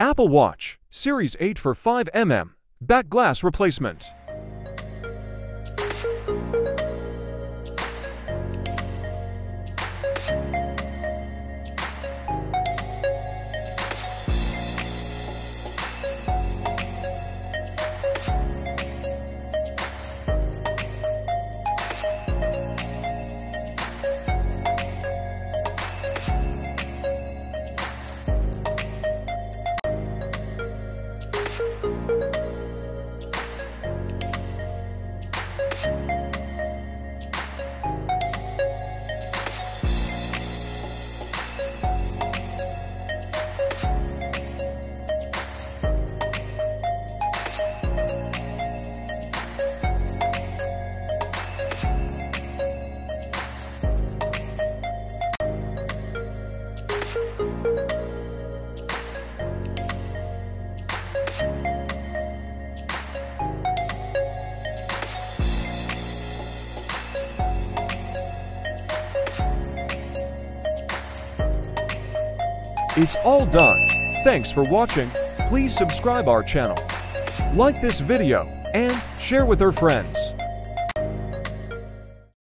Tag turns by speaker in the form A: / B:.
A: Apple Watch, Series 8 for 5mm, back glass replacement. It's all done. Thanks for watching. Please subscribe our channel, like this video, and share with your friends.